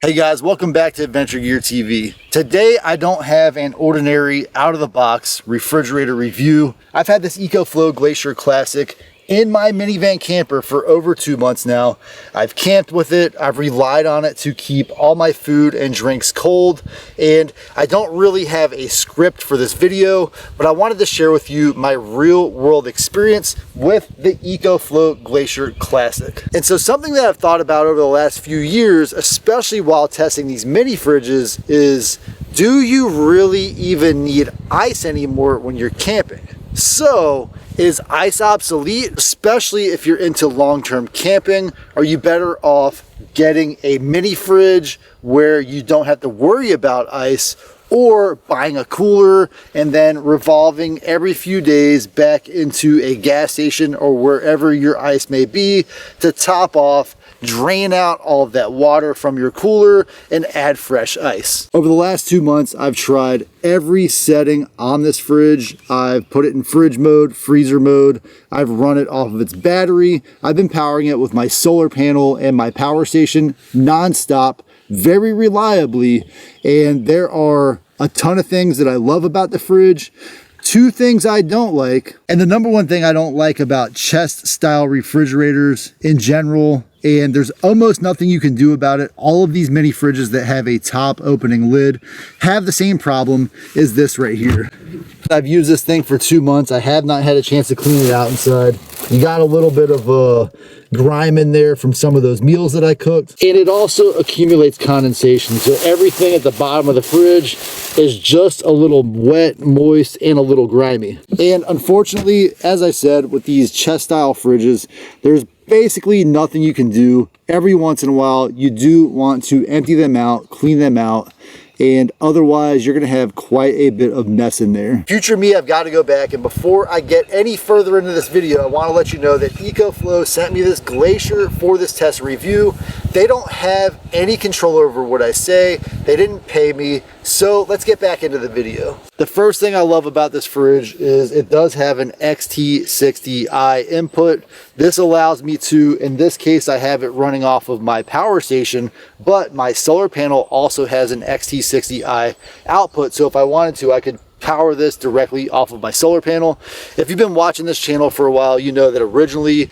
Hey guys, welcome back to Adventure Gear TV. Today I don't have an ordinary out-of-the-box refrigerator review. I've had this EcoFlow Glacier Classic in my minivan camper for over 2 months now. I've camped with it, I've relied on it to keep all my food and drinks cold, and I don't really have a script for this video, but I wanted to share with you my real world experience with the EcoFlow Glacier Classic. And so something that I've thought about over the last few years, especially while testing these mini fridges, is do you really even need ice anymore when you're camping? So, is ice obsolete, especially if you're into long-term camping? Are you better off getting a mini fridge where you don't have to worry about ice, or buying a cooler and then revolving every few days back into a gas station or wherever your ice may be to top off, drain out all of that water from your cooler and add fresh ice? Over the last 2 months, I've tried every setting on this fridge. I've put it in fridge mode, freezer mode. I've run it off of its battery. I've been powering it with my solar panel and my power station nonstop, very reliably. And there are a ton of things that I love about the fridge. 2 things I don't like. And the number one thing I don't like about chest style refrigerators in general, and there's almost nothing you can do about it, all of these mini fridges that have a top opening lid have the same problem as this right here. I've used this thing for 2 months. I have not had a chance to clean it out inside. You got a little bit of grime in there from some of those meals that I cooked. And it also accumulates condensation. So everything at the bottom of the fridge is just a little wet, moist, and a little grimy. And unfortunately, as I said, with these chest style fridges, there's basically nothing you can do. Every once in a while, you do want to empty them out, clean them out, and otherwise you're gonna have quite a bit of mess in there. Future me, I've got to go back, and before I get any further into this video, I want to let you know that EcoFlow sent me this Glacier for this test review. They don't have any control over what I say. They didn't pay me. So let's get back into the video. The first thing I love about this fridge is it does have an XT60i input. This allows me to, in this case, I have it running off of my power station, but my solar panel also has an XT60i output. So if I wanted to, I could power this directly off of my solar panel. If you've been watching this channel for a while, you know that originally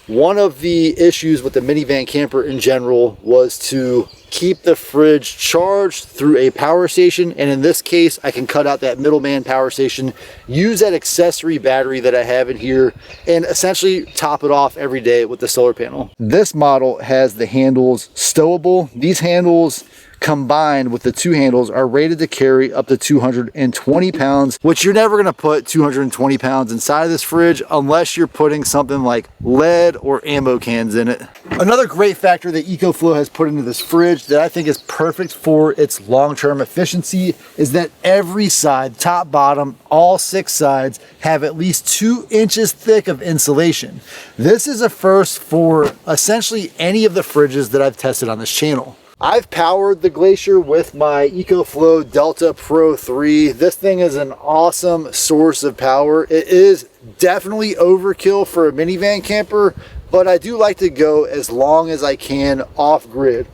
one of the issues with the minivan camper in general was to keep the fridge charged through a power station, and in this case I can cut out that middleman power station, use that accessory battery that I have in here, and essentially top it off every day with the solar panel. This model has the handles stowable. These handles combined with the 2 handles are rated to carry up to 220 pounds, which you're never going to put 220 pounds inside of this fridge unless you're putting something like lead or ammo cans in it. Another great factor that EcoFlow has put into this fridge that I think is perfect for its long-term efficiency is that every side, top, bottom, all 6 sides have at least 2 inches thick of insulation. This is a first for essentially any of the fridges that I've tested on this channel. I've powered the Glacier with my EcoFlow Delta Pro 3. This thing is an awesome source of power. It is definitely overkill for a minivan camper, but I do like to go as long as I can off-grid.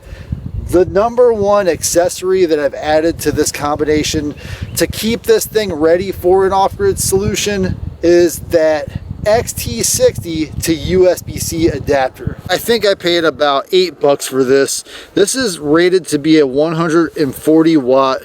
The number one accessory that I've added to this combination to keep this thing ready for an off-grid solution is that XT60 to USB-C adapter. I think I paid about $8 for this. This is rated to be a 140 watt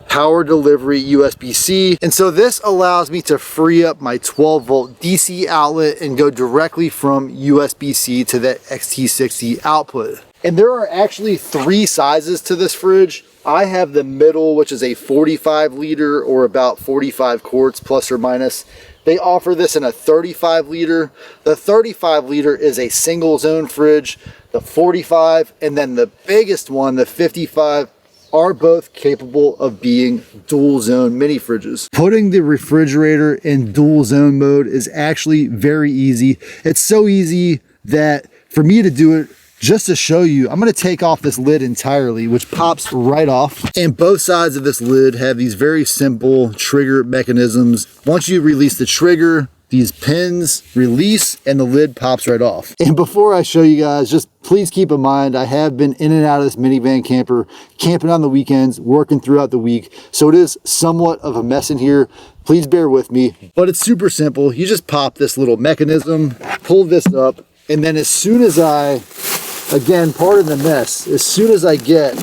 power delivery USB-C, and so this allows me to free up my 12 volt DC outlet and go directly from USB-C to that XT60 output. And there are actually 3 sizes to this fridge. I have the middle, which is a 45 liter or about 45 quarts plus or minus. They offer this in a 35 liter. The 35 liter is a single zone fridge. The 45 and then the biggest one, the 55, are both capable of being dual zone mini fridges. Putting the refrigerator in dual zone mode is actually very easy. It's so easy that for me to do it, just to show you, I'm going to take off this lid entirely, which pops right off. And both sides of this lid have these very simple trigger mechanisms. Once you release the trigger, these pins release and the lid pops right off. And before I show you guys, just please keep in mind, I have been in and out of this minivan camper, camping on the weekends, working throughout the week. So it is somewhat of a mess in here. Please bear with me, but it's super simple. You just pop this little mechanism, pull this up, and then as soon as I, again, pardon the mess, as soon as I get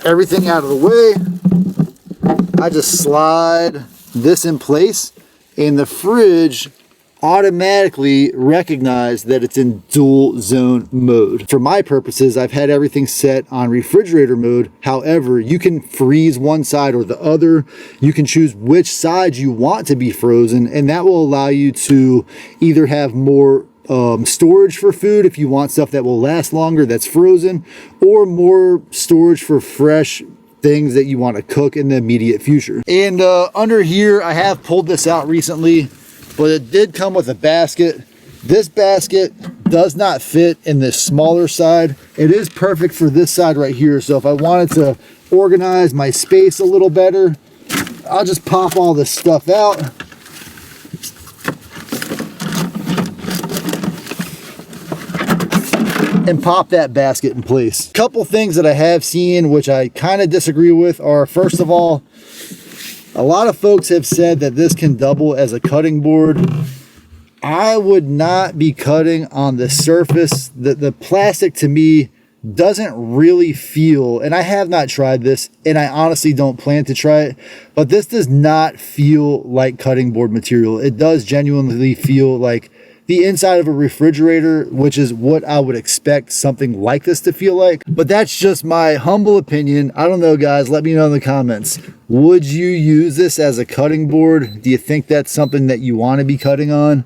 everything out of the way, I just slide this in place, and the fridge automatically recognizes that it's in dual zone mode. For my purposes, I've had everything set on refrigerator mode. However, you can freeze one side or the other. You can choose which side you want to be frozen, and that will allow you to either have more storage for food if you want stuff that will last longer that's frozen, or more storage for fresh things that you want to cook in the immediate future. And under here, I have pulled this out recently, but it did come with a basket. This basket does not fit in this smaller side. It is perfect for this side right here. So if I wanted to organize my space a little better, I'll just pop all this stuff out. And pop that basket in place. Couple things that I have seen which I kind of disagree with are, first of all, a lot of folks have said that this can double as a cutting board. I would not be cutting on the surface. The plastic to me doesn't really feel, and I have not tried this, and I honestly don't plan to try it, but this does not feel like cutting board material. It does genuinely feel like the inside of a refrigerator, which is what I would expect something like this to feel like. But that's just my humble opinion. I don't know, guys. Let me know in the comments. Would you use this as a cutting board? Do you think that's something that you want to be cutting on?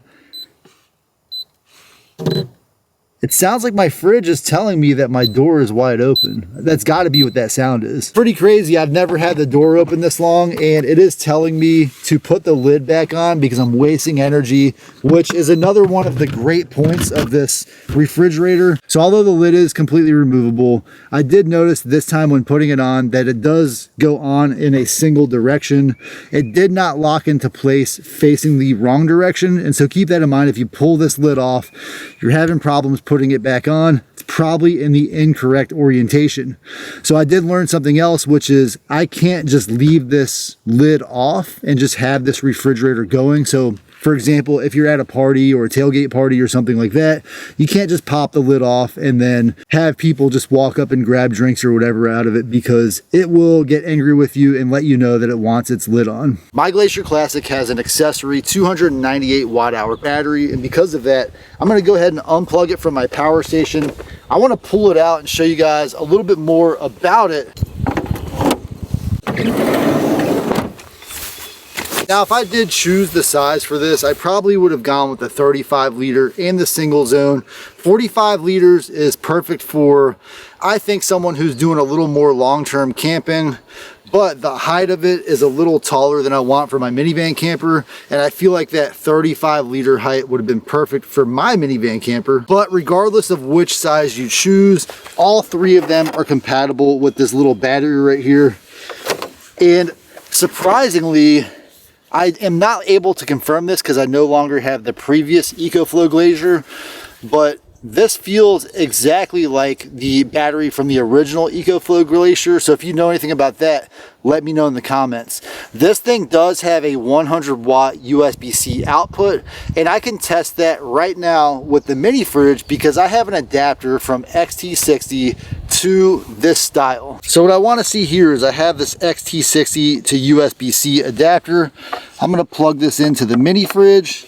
It sounds like my fridge is telling me that my door is wide open. That's got to be what that sound is. Pretty crazy. I've never had the door open this long, and it is telling me to put the lid back on because I'm wasting energy, which is another one of the great points of this refrigerator. So although the lid is completely removable, I did notice this time when putting it on that it does go on in a single direction. It did not lock into place facing the wrong direction, and so keep that in mind. If you pull this lid off, you're having problems putting it back on, it's probably in the incorrect orientation. So I did learn something else, which is I can't just leave this lid off and just have this refrigerator going. So for example, if you're at a party or a tailgate party or something like that, you can't just pop the lid off and then have people just walk up and grab drinks or whatever out of it, because it will get angry with you and let you know that it wants its lid on. My Glacier Classic has an accessory 298 watt-hour battery, and because of that, I'm going to go ahead and unplug it from my power station. I want to pull it out and show you guys a little bit more about it. Now, if I did choose the size for this, I probably would have gone with the 35 liter and the single zone. 45 liters is perfect for, I think, someone who's doing a little more long-term camping, but the height of it is a little taller than I want for my minivan camper, and I feel like that 35 liter height would have been perfect for my minivan camper. But regardless of which size you choose, all three of them are compatible with this little battery right here. And surprisingly, I am not able to confirm this because I no longer have the previous EcoFlow Glacier, but this feels exactly like the battery from the original EcoFlow Glacier. So if you know anything about that, let me know in the comments. This thing does have a 100 watt USB-C output, and I can test that right now with the mini fridge because I have an adapter from XT60 to this style. So what I want to see here is I have this XT60 to USB-C adapter. I'm going to plug this into the mini fridge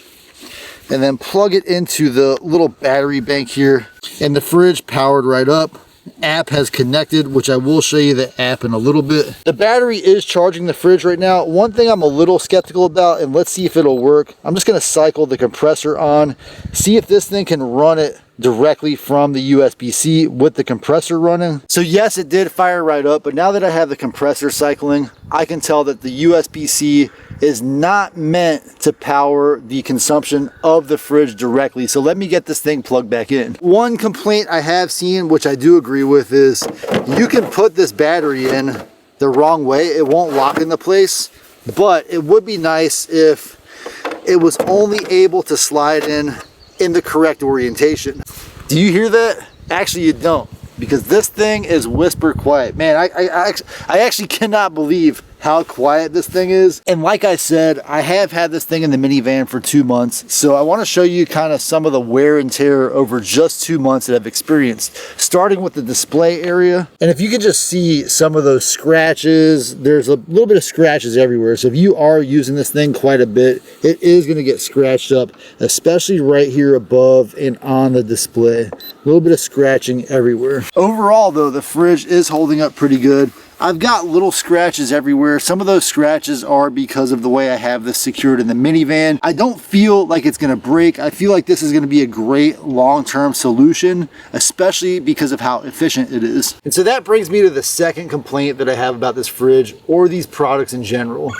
and then plug it into the little battery bank here, and the fridge powered right up. App has connected, which I will show you the app in a little bit. The battery is charging the fridge right now. One thing I'm a little skeptical about, and let's see if it'll work, I'm just going to cycle the compressor on, see if this thing can run it directly from the USB-C with the compressor running. So yes, it did fire right up, but now that I have the compressor cycling, I can tell that the USB-C is not meant to power the consumption of the fridge directly. So let me get this thing plugged back in. One complaint I have seen, which I do agree with, is you can put this battery in the wrong way. It won't lock into place, but it would be nice if it was only able to slide in the correct orientation. Do you hear that? Actually, you don't, because this thing is whisper quiet. Man, I actually cannot believe how quiet this thing is. And like I said, I have had this thing in the minivan for 2 months. So I want to show you kind of some of the wear and tear over just 2 months that I've experienced, starting with the display area. And if you could just see some of those scratches, there's a little bit of scratches everywhere. So if you are using this thing quite a bit, it is going to get scratched up, especially right here above and on the display. A little bit of scratching everywhere. Overall though, the fridge is holding up pretty good. I've got little scratches everywhere. Some of those scratches are because of the way I have this secured in the minivan. I don't feel like it's gonna break. I feel like this is gonna be a great long-term solution, especially because of how efficient it is. And so that brings me to the second complaint that I have about this fridge or these products in general.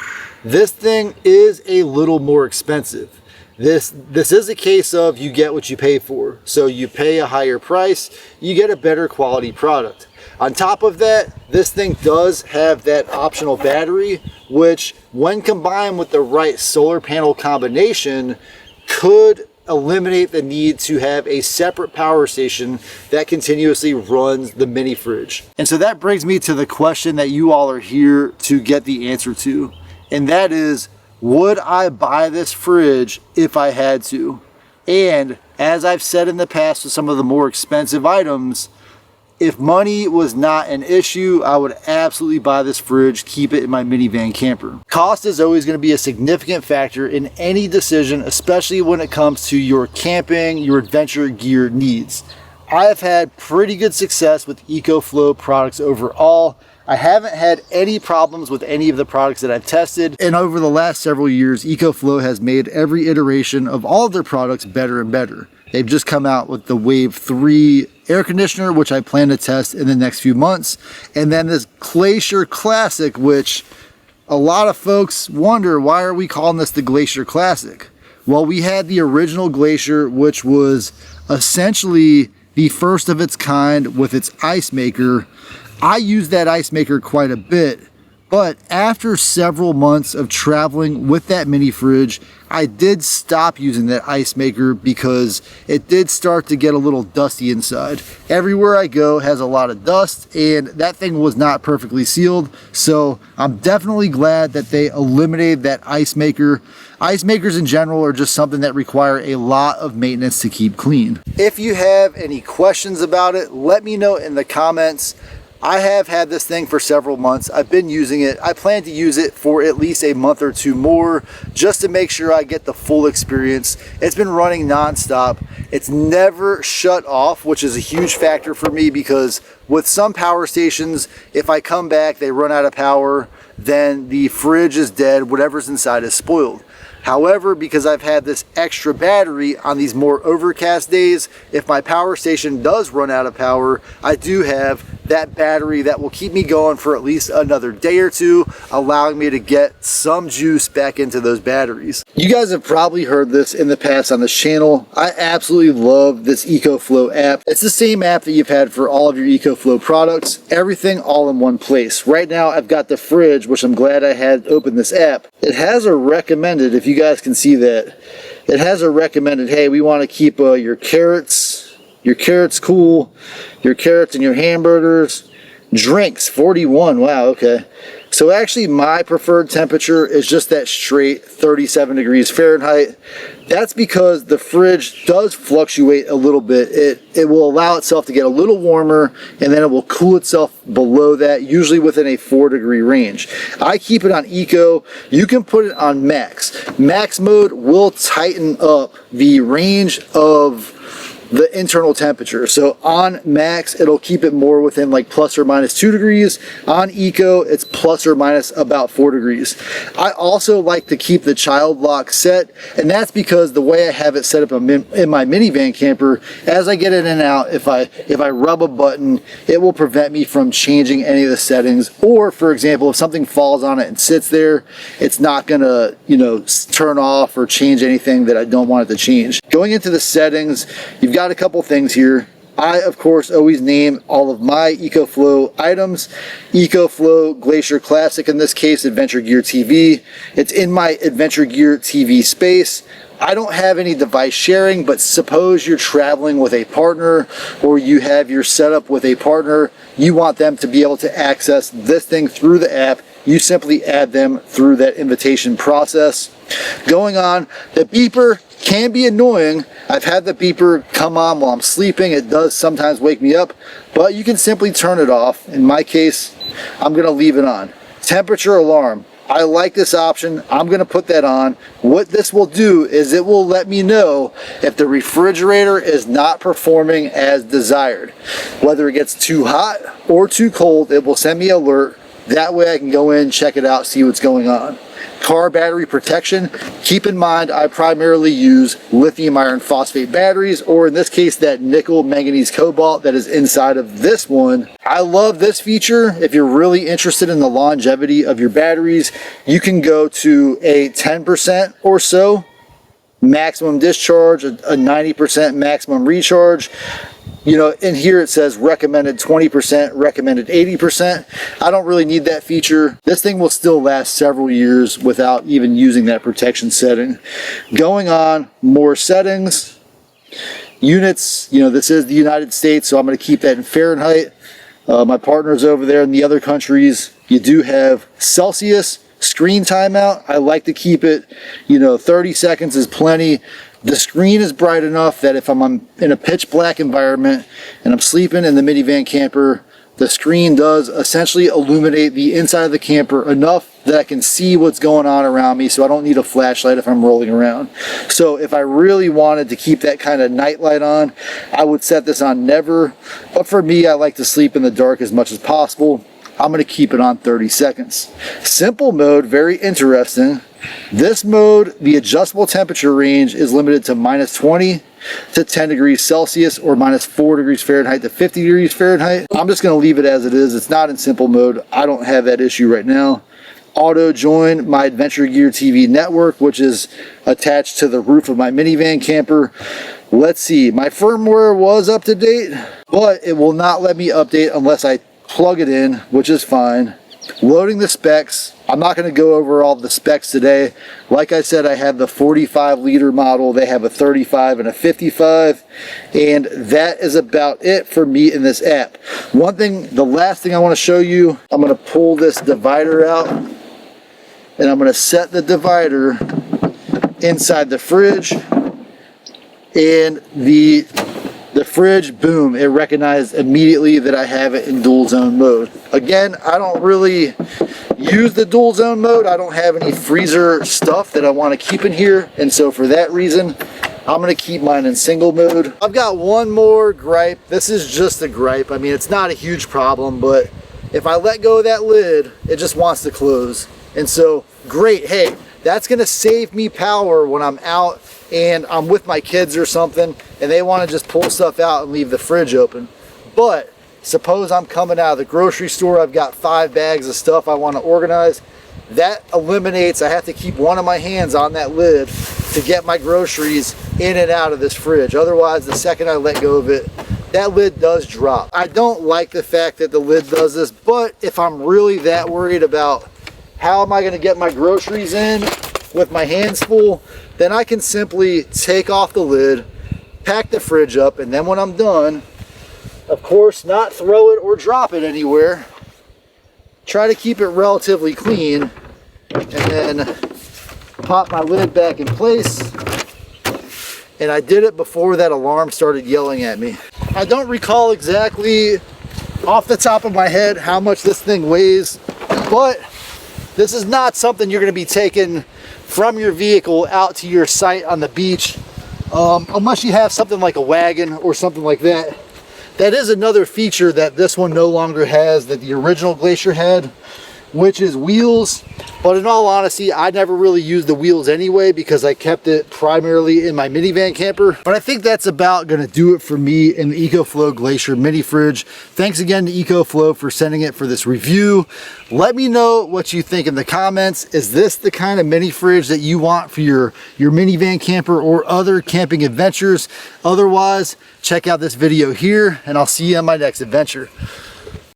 This thing is a little more expensive. This is a case of you get what you pay for. So you pay a higher price, you get a better quality product. On top of that, this thing does have that optional battery, which when combined with the right solar panel combination could eliminate the need to have a separate power station that continuously runs the mini fridge. And so that brings me to the question that you all are here to get the answer to. And that is, would I buy this fridge if I had to? And as I've said in the past with some of the more expensive items, if money was not an issue, I would absolutely buy this fridge, keep it in my minivan camper. Cost is always going to be a significant factor in any decision, especially when it comes to your camping, your adventure gear needs. I have had pretty good success with EcoFlow products overall. I haven't had any problems with any of the products that I've tested, and over the last several years, EcoFlow has made every iteration of all of their products better and better. They've just come out with the Wave 3 air conditioner, which I plan to test in the next few months, and then this Glacier Classic, which a lot of folks wonder, why are we calling this the Glacier Classic? Well, we had the original Glacier, which was essentially the first of its kind with its ice maker. I use that ice maker quite a bit, but after several months of traveling with that mini fridge, I did stop using that ice maker because it did start to get a little dusty inside. Everywhere I go has a lot of dust, and that thing was not perfectly sealed, so I'm definitely glad that they eliminated that ice maker. Ice makers in general are just something that require a lot of maintenance to keep clean. If you have any questions about it, let me know in the comments. I have had this thing for several months. I've been using it. I plan to use it for at least a month or two more just to make sure I get the full experience. It's been running nonstop. It's never shut off, which is a huge factor for me because with some power stations, if I come back, they run out of power, then the fridge is dead, whatever's inside is spoiled. However, because I've had this extra battery on these more overcast days, if my power station does run out of power, I do have that battery that will keep me going for at least another day or two, allowing me to get some juice back into those batteries. You guys have probably heard this in the past on this channel. I absolutely love this EcoFlow app. It's the same app that you've had for all of your EcoFlow products, everything all in one place. Right now I've got the fridge, which I'm glad I had open this app. It has a recommended, if you guys can see that, it has a recommended, hey, we want to keep your carrots cool, your carrots and your hamburgers. Drinks 41, wow, okay. So actually my preferred temperature is just that straight 37 degrees Fahrenheit. That's because the fridge does fluctuate a little bit. It will allow itself to get a little warmer, and then it will cool itself below that, usually within a 4-degree range. I keep it on Eco. You can put it on Max. Max mode will tighten up the range of the internal temperature. So on Max, it'll keep it more within like plus or minus 2 degrees. On Eco, it's plus or minus about 4 degrees. I also like to keep the child lock set, and that's because the way I have it set up in my minivan camper, as I get in and out, if I rub a button, it will prevent me from changing any of the settings. Or for example, if something falls on it and sits there, it's not gonna, turn off or change anything that I don't want it to change. Going into the settings, you've got a couple things here. I, of course, always name all of my EcoFlow items. EcoFlow Glacier Classic, in this case, Adventure Gear TV. It's in my Adventure Gear TV space. I don't have any device sharing, but suppose you're traveling with a partner or you have your setup with a partner, you want them to be able to access this thing through the app. You simply add them through that invitation process. Going on, the beeper can be annoying. I've had the beeper come on while I'm sleeping. It does sometimes wake me up, but you can simply turn it off. In my case, I'm going to leave it on. Temperature alarm. I like this option. I'm going to put that on. What this will do is it will let me know if the refrigerator is not performing as desired. Whether it gets too hot or too cold, it will send me an alert. That way I can go in, check it out, see what's going on. Car battery protection. Keep in mind, I primarily use lithium iron phosphate batteries, or in this case, that nickel manganese cobalt that is inside of this one. I love this feature. If you're really interested in the longevity of your batteries, you can go to a 10% or so maximum discharge, a 90% maximum recharge. You know, in here it says recommended 20%, recommended 80%. I don't really need that feature. This thing will still last several years without even using that protection setting. Going on, more settings. Units, you know, this is the United States, so I'm going to keep that in Fahrenheit. My partners over there in the other countries, you do have Celsius. Screen timeout, I like to keep it, you know, 30 seconds is plenty. The screen is bright enough that if I'm in a pitch black environment and I'm sleeping in the minivan camper, the screen does essentially illuminate the inside of the camper enough that I can see what's going on around me, so I don't need a flashlight if I'm rolling around. So if I really wanted to keep that kind of night light on, I would set this on never. But for me, I like to sleep in the dark as much as possible. I'm going to keep it on 30 seconds. Simple mode, very interesting. This mode, the adjustable temperature range is limited to -20 to 10 degrees Celsius or -4 degrees Fahrenheit to 50 degrees Fahrenheit. I'm just going to leave it as it is. It's not in simple mode. I don't have that issue right now. Auto join my Adventure Gear TV network, which is attached to the roof of my minivan camper. Let's see, my firmware was up to date, but it will not let me update unless I plug it in, which is fine. Loading the specs. I'm not going to go over all the specs today. Like I said, I have the 45 liter model. They have a 35 and a 55, and that is about it for me in this app. One thing, the last thing I want to show you, I'm going to pull this divider out and I'm going to set the divider inside the fridge, and the fridge, boom, it recognized immediately that I have it in dual zone mode. Again, I don't really use the dual zone mode. I don't have any freezer stuff that I want to keep in here, and so for that reason, I'm going to keep mine in single mode. I've got one more gripe. This is just a gripe. I mean, it's not a huge problem, but if I let go of that lid, it just wants to close. And so, great, hey, that's going to save me power when I'm out and I'm with my kids or something and they want to just pull stuff out and leave the fridge open. But suppose I'm coming out of the grocery store, I've got 5 bags of stuff I want to organize. That eliminates, I have to keep one of my hands on that lid to get my groceries in and out of this fridge. Otherwise, the second I let go of it, that lid does drop. I don't like the fact that the lid does this, but if I'm really that worried about how am I going to get my groceries in with my hands full, then I can simply take off the lid, pack the fridge up, and then when I'm done, of course, not throw it or drop it anywhere. Try to keep it relatively clean, and then pop my lid back in place. And I did it before that alarm started yelling at me. I don't recall exactly off the top of my head how much this thing weighs, but this is not something you're going to be taking from your vehicle out to your site on the beach, unless you have something like a wagon or something like that. That is another feature that this one no longer has that the original Glacier had, which is wheels. But in all honesty, I never really used the wheels anyway because I kept it primarily in my minivan camper. But I think that's about gonna do it for me in the EcoFlow Glacier mini fridge. Thanks again to EcoFlow for sending it for this review. Let me know what you think in the comments. Is this the kind of mini fridge that you want for your minivan camper or other camping adventures? Otherwise, check out this video here and I'll see you on my next adventure.